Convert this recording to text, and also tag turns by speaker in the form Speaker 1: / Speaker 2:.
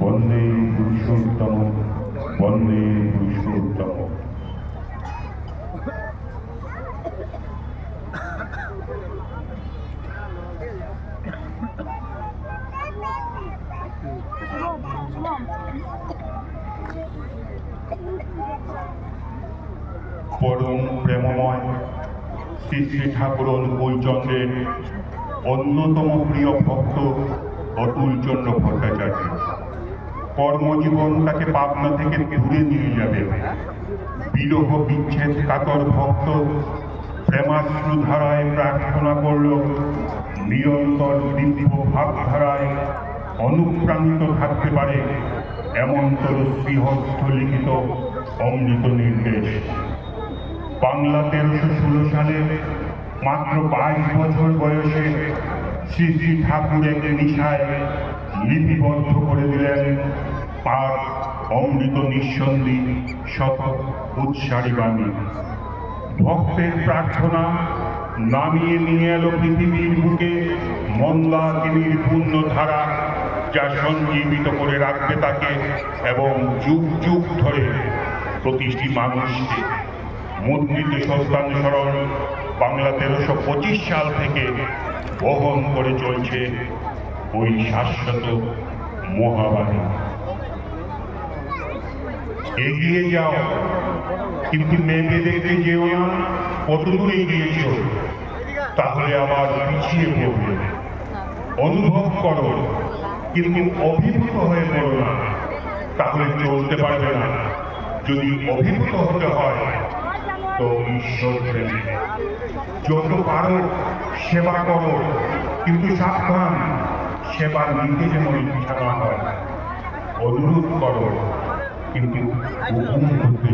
Speaker 1: বন্দে পুরুষোত্তম বন্দে পুরুষোত্তম। পরম প্রেমময় শ্রী শ্রী ঠাকুর অনুকূলচন্দ্রের অন্যতম প্রিয় ভক্ত অতুলচন্দ্র ভট্টাচার্য কর্মজীবন তাকে পাবনা থেকে দূরে নিয়ে যাবে। বিরহ বিচ্ছেদ কাতর ভক্ত প্রেমাশ্রু ধারায় প্রার্থনা করল, নিরন্তর দিব্য ভাবধারায় অনুপ্রাণিত থাকতে পারে এমনতর শ্রীহস্ত লিখিত অমৃত নির্দেশ। বাংলা 1316 সালে মাত্র 22 বছর বয়সে শ্রী শ্রী ঠাকুরের নিশায় লিপিবদ্ধ করে দিলেন তার অমৃত নিঃসন্দি শত উৎসারী বাণী। ভক্তের প্রার্থনা নামিয়ে নিয়ে এলো পৃথিবীর বুকে মন্দাকিনীর পূর্ণ ধারা, যা সঞ্জীবিত করে রাখবে তাকে এবং যুগ যুগ ধরে প্রতিটি মানুষকে। মুদ্রিত সত্যানুসরণ বাংলা 1325 সাল থেকে বহন করে চলছে ওই শাশ্বত মহাবাণী। এগিয়ে যাও, কিন্তু মেপে দেখতে যেও না কত দূরে গিয়েছ, তাহলে আবার পিছিয়ে পড়বে। অনুভব করো, কিন্তু অভিভূত হয়ে পড়ো না, তাহলে চলতে পারবে না। যদি অভিভূত হতে হয় তো ঈশ্বর প্রেমে। যত পারো সেবা করো, কিন্তু সাবধান সেবা নিতে যেমন ইচ্ছা না হয়। অনুরোধ করো, কিন্তু হুকুম করতে